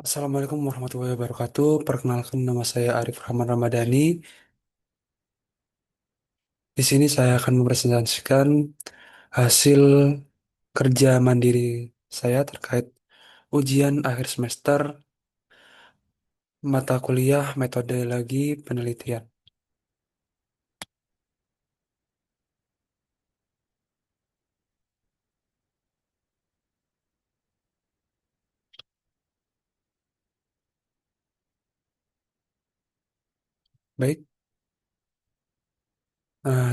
Assalamualaikum warahmatullahi wabarakatuh. Perkenalkan nama saya Arif Rahman Ramadhani. Di sini saya akan mempresentasikan hasil kerja mandiri saya terkait ujian akhir semester mata kuliah metodologi penelitian. Baik,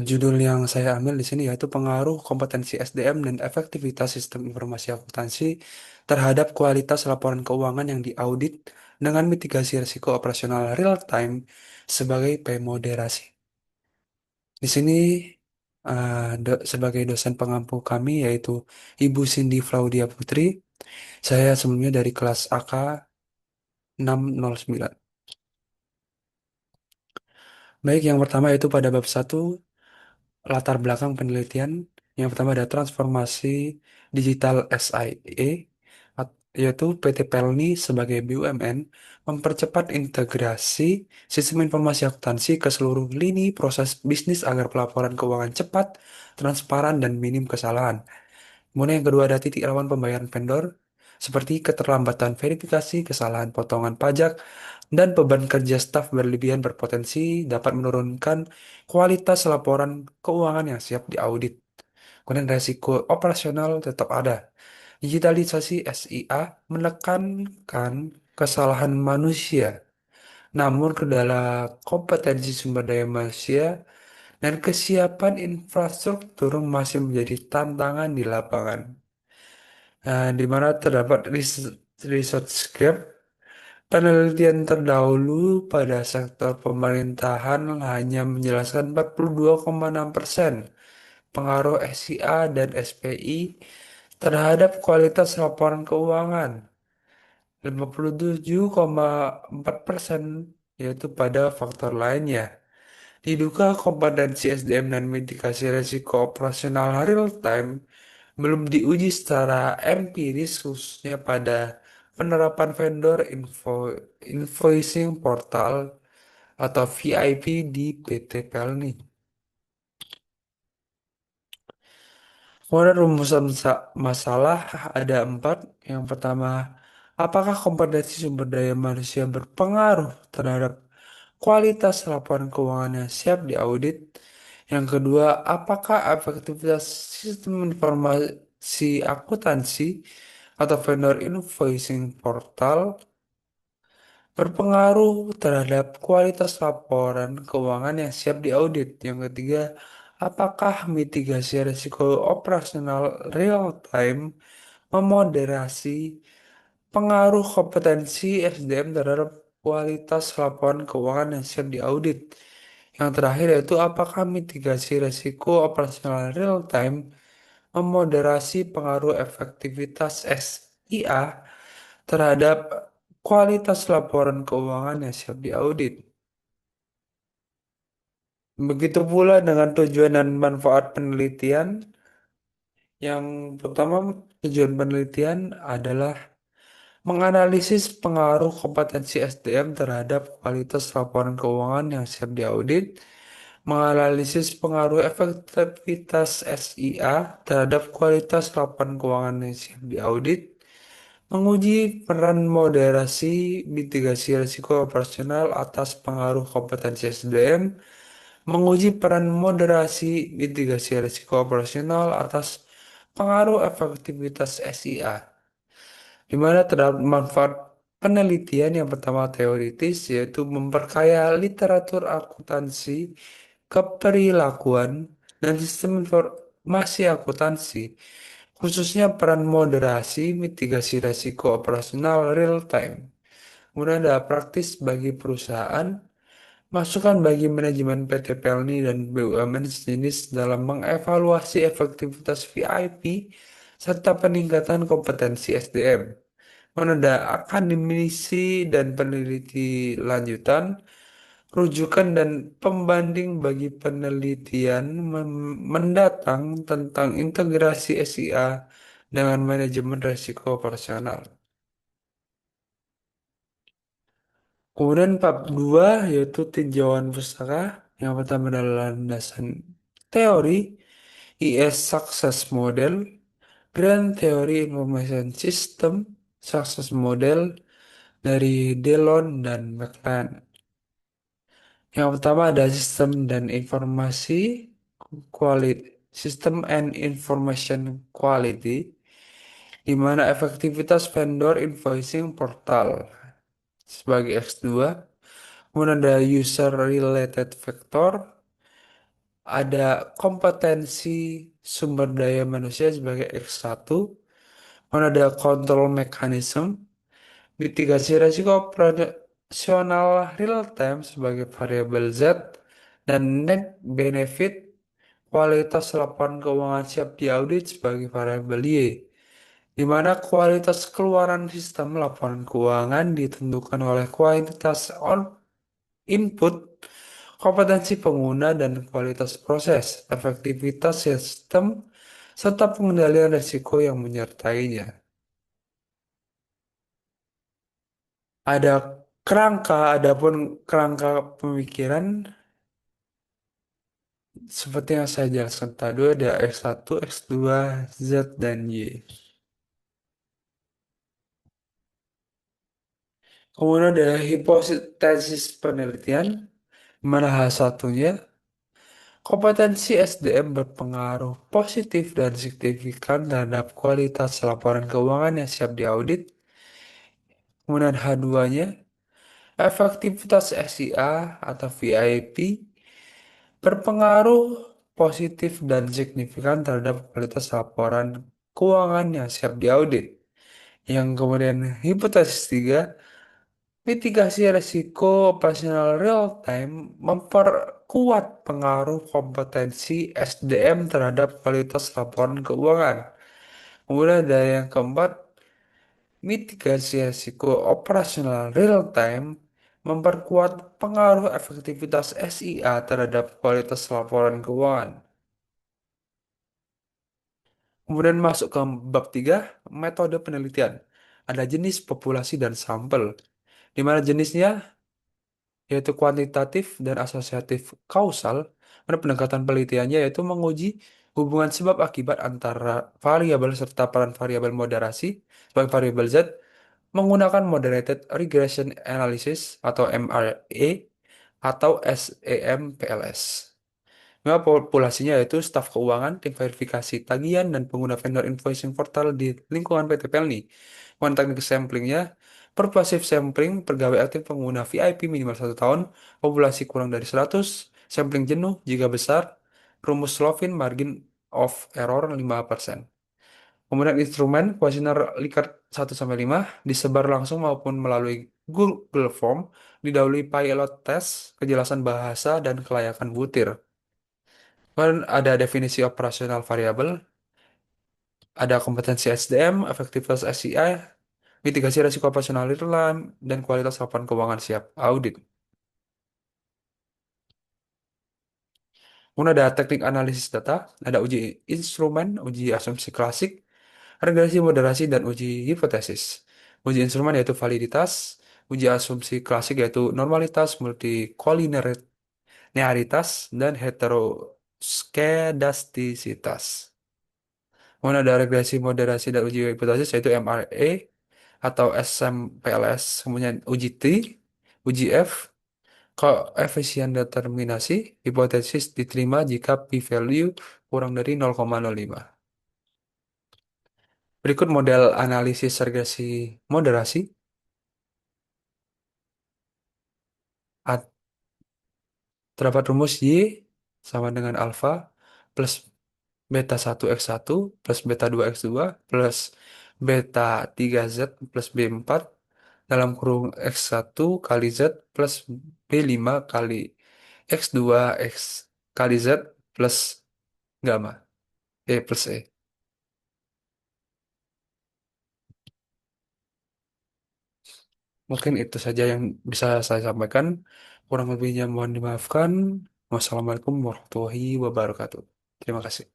judul yang saya ambil di sini yaitu pengaruh kompetensi SDM dan efektivitas sistem informasi akuntansi terhadap kualitas laporan keuangan yang diaudit dengan mitigasi risiko operasional real time sebagai pemoderasi. Di sini sebagai dosen pengampu kami yaitu Ibu Cindy Flaudia Putri. Saya sebelumnya dari kelas AK 609. Baik, yang pertama yaitu pada bab satu latar belakang penelitian. Yang pertama ada transformasi digital SIA, yaitu PT Pelni sebagai BUMN mempercepat integrasi sistem informasi akuntansi ke seluruh lini proses bisnis agar pelaporan keuangan cepat, transparan, dan minim kesalahan. Kemudian yang kedua ada titik rawan pembayaran vendor, seperti keterlambatan verifikasi, kesalahan potongan pajak, dan beban kerja staf berlebihan berpotensi dapat menurunkan kualitas laporan keuangan yang siap diaudit. Kemudian resiko operasional tetap ada. Digitalisasi SIA menekankan kesalahan manusia, namun kendala kompetensi sumber daya manusia dan kesiapan infrastruktur masih menjadi tantangan di lapangan. Di mana terdapat research gap, penelitian terdahulu pada sektor pemerintahan hanya menjelaskan 42,6% pengaruh SIA dan SPI terhadap kualitas laporan keuangan, 57,4% yaitu pada faktor lainnya. Diduga kompetensi SDM dan mitigasi risiko operasional real time belum diuji secara empiris khususnya pada penerapan vendor invoicing portal atau VIP di PT Pelni. Kemudian rumusan masalah ada empat. Yang pertama, apakah kompetensi sumber daya manusia berpengaruh terhadap kualitas laporan keuangan yang siap diaudit? Yang kedua, apakah efektivitas sistem informasi akuntansi atau vendor invoicing portal berpengaruh terhadap kualitas laporan keuangan yang siap diaudit? Yang ketiga, apakah mitigasi risiko operasional real time memoderasi pengaruh kompetensi SDM terhadap kualitas laporan keuangan yang siap diaudit? Yang terakhir yaitu apakah mitigasi risiko operasional real time memoderasi pengaruh efektivitas SIA terhadap kualitas laporan keuangan yang siap diaudit. Begitu pula dengan tujuan dan manfaat penelitian. Yang pertama, tujuan penelitian adalah menganalisis pengaruh kompetensi SDM terhadap kualitas laporan keuangan yang siap diaudit, menganalisis pengaruh efektivitas SIA terhadap kualitas laporan keuangan yang siap diaudit, menguji peran moderasi mitigasi risiko operasional atas pengaruh kompetensi SDM, menguji peran moderasi mitigasi risiko operasional atas pengaruh efektivitas SIA, di mana terdapat manfaat penelitian yang pertama teoritis, yaitu memperkaya literatur akuntansi, keperilakuan, dan sistem informasi akuntansi, khususnya peran moderasi mitigasi risiko operasional real time. Kemudian ada praktis bagi perusahaan, masukan bagi manajemen PT Pelni dan BUMN sejenis dalam mengevaluasi efektivitas VIP serta peningkatan kompetensi SDM. Menada akademisi dan peneliti lanjutan, rujukan dan pembanding bagi penelitian mendatang tentang integrasi SIA dengan manajemen risiko operasional. Kemudian bab 2 yaitu tinjauan pustaka. Yang pertama adalah landasan teori IS Success Model, Grand Theory Information System Success Model dari Delon dan McLean. Yang pertama ada sistem dan informasi quality, System and Information Quality, di mana efektivitas vendor invoicing portal sebagai X2. Kemudian ada user related factor, ada kompetensi sumber daya manusia sebagai X1, kemudian ada control mechanism, mitigasi risiko operasional real time sebagai variabel Z, dan net benefit kualitas laporan keuangan siap diaudit sebagai variabel Y, di mana kualitas keluaran sistem laporan keuangan ditentukan oleh kualitas input, kompetensi pengguna, dan kualitas proses, efektivitas sistem, serta pengendalian risiko yang menyertainya. Ada adapun kerangka pemikiran seperti yang saya jelaskan tadi ada X1, X2, Z, dan Y. Kemudian ada hipotesis penelitian, di mana H1-nya kompetensi SDM berpengaruh positif dan signifikan terhadap kualitas laporan keuangan yang siap diaudit. Kemudian H2-nya, efektivitas SIA atau VIP berpengaruh positif dan signifikan terhadap kualitas laporan keuangan yang siap diaudit. Yang kemudian hipotesis 3, mitigasi risiko operasional real time memperkuat pengaruh kompetensi SDM terhadap kualitas laporan keuangan. Kemudian ada yang keempat, mitigasi risiko operasional real time memperkuat pengaruh efektivitas SIA terhadap kualitas laporan keuangan. Kemudian masuk ke bab 3, metode penelitian. Ada jenis, populasi, dan sampel. Di mana jenisnya yaitu kuantitatif dan asosiatif kausal. Mana pendekatan penelitiannya yaitu menguji hubungan sebab akibat antara variabel serta peran variabel moderasi sebagai variabel Z menggunakan Moderated Regression Analysis atau MRA atau SEMPLS. Nah, populasinya yaitu staf keuangan, tim verifikasi tagihan, dan pengguna vendor invoicing portal di lingkungan PT Pelni. Kemudian teknik samplingnya, pervasive sampling, pegawai aktif pengguna VIP minimal 1 tahun, populasi kurang dari 100, sampling jenuh jika besar, rumus Slovin margin of error 5%. Kemudian instrumen kuesioner Likert 1-5 disebar langsung maupun melalui Google Form, didahului pilot test, kejelasan bahasa, dan kelayakan butir. Kemudian ada definisi operasional variabel, ada kompetensi SDM, efektivitas SCI, mitigasi risiko operasional real dan kualitas laporan keuangan siap audit. Kemudian ada teknik analisis data, ada uji instrumen, uji asumsi klasik, regresi moderasi, dan uji hipotesis. Uji instrumen yaitu validitas, uji asumsi klasik yaitu normalitas, multikolinearitas, dan heteroskedastisitas. Kemudian ada regresi moderasi dan uji hipotesis yaitu MRA atau SMPLS, kemudian uji T, uji F, koefisien determinasi, hipotesis diterima jika p-value kurang dari 0,05. Berikut model analisis regresi moderasi. A- Terdapat rumus Y sama dengan alfa plus beta 1 X1 plus beta 2 X2 plus beta 3 Z plus B4 dalam kurung X1 kali Z plus B5 kali X2 X kali Z plus gamma plus E. Mungkin itu saja yang bisa saya sampaikan. Kurang lebihnya mohon dimaafkan. Wassalamualaikum warahmatullahi wabarakatuh. Terima kasih.